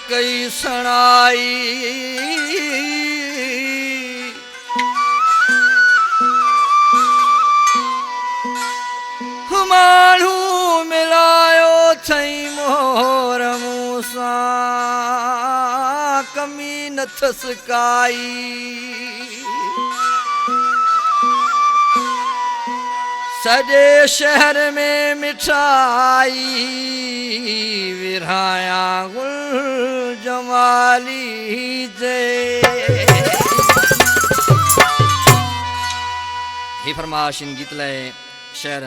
कई सणाई माण्हू मिलायो थई मोर मूसा कमी नथस काई सॼे शहर में मिठाई विरहाया गुल जमाली जे ही फरमाश इन गीत लाइ शहर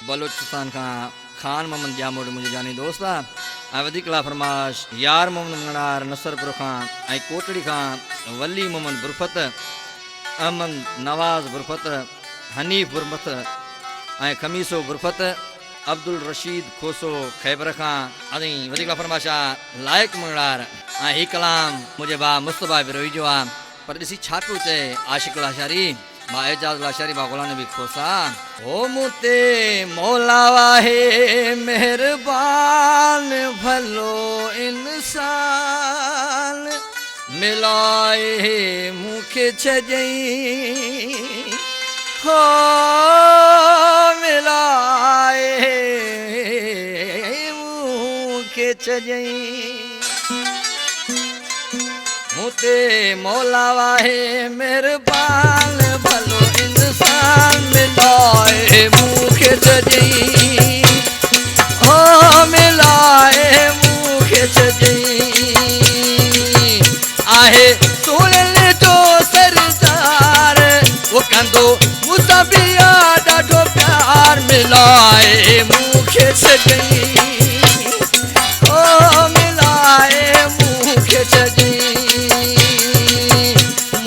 बलोचिस्तान का खान मोहम्मद जामोड मुझे जानी दोस्त ऐं वधीक ला फरमाश यार मोहम्मद मंगणार नसरपुर खां ऐं कोटड़ी खां वली मोहम्मद बुरफत अहमद नवाज़ बुरफत हनीफ बुरफत ऐं खमीसो बुरफत अब्दुल रशीद खोसो खैबर खां ऐं वधीक ला फरमाश लाइक मंगणार ऐं ही कलाम मुंहिंजे भाउ मुस्तफ़ा बिरोही जो आहे पर ॾिसी छा पियो चए आशिक़ लाशारी मां एजाज़ लाशारी मां ग़ुलाम नबी खोसा हो मुते मौला वाहे मेहरबान भलो इंसान मिलाए मूंखे छॾई हो मिलाए मूंखे छॾई मुते मौला वाहे मेहरबान भलो इंसान मिलाए मूंखे छॾई हो मिलाए मूंखे छॾई आहे सुणियल जो सरदार वो कंदो मूंसां बि ॾाढो प्यार मिलाए मूंखे छॾई हो मिलाए मूंखे छॾई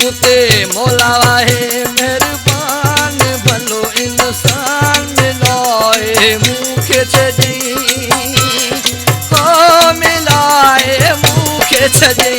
मुते मौला वाहे मेहरबान भलो इंसान मिलाए मूंखे छॾई हो मिलाए मूंखे छॾई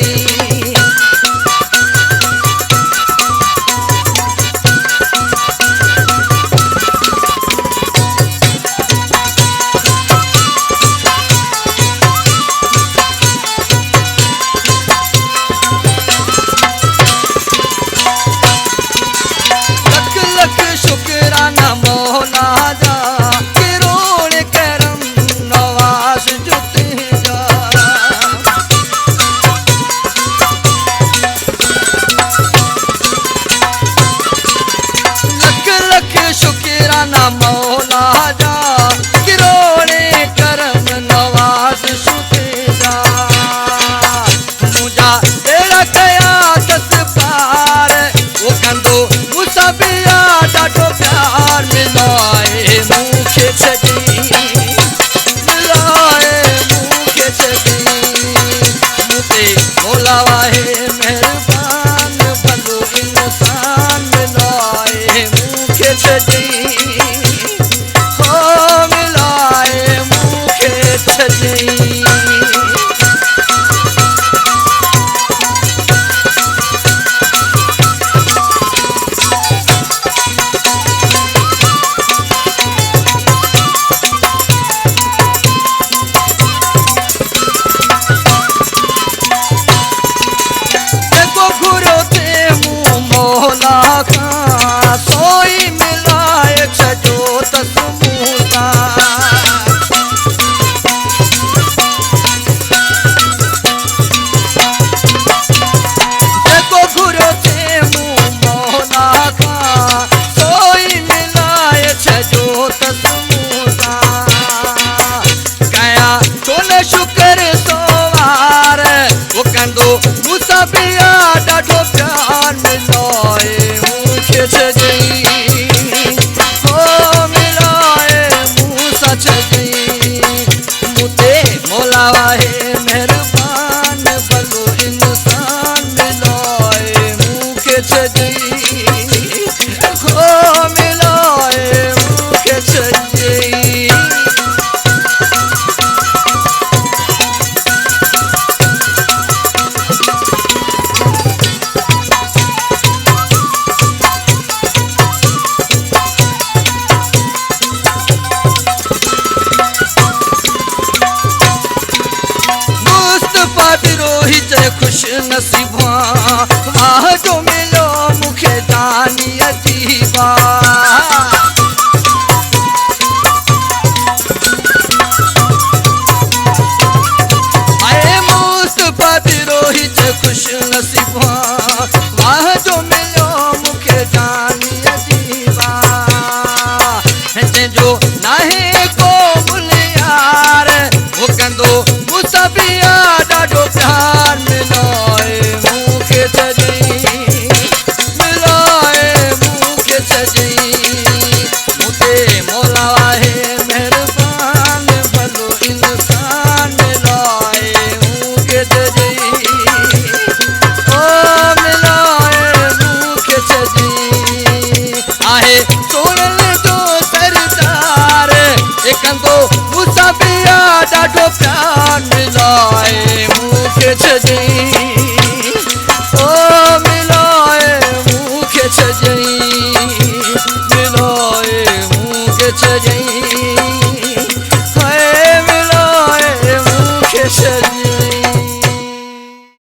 Padiro वाह जो मिलो मुखे जानी अजीबा आए मुस्तफा रोहित खुश नसीबा वाह जो मिलो मुखे जानी अजीबा जो नाहे को मुलियार वो कंदो मुसबिया डाडो प्यार मिलाए मुखे सजी मिलाए मुखे सजी मुझे मौला है मेहरबान भलो इंसान मिलाए मुखे सजी ओ मिलाए मुखे सजी आहे सोनल जो सरदार एकंदो मुसबिया डाडो प्यार मिलाए मुखे सजी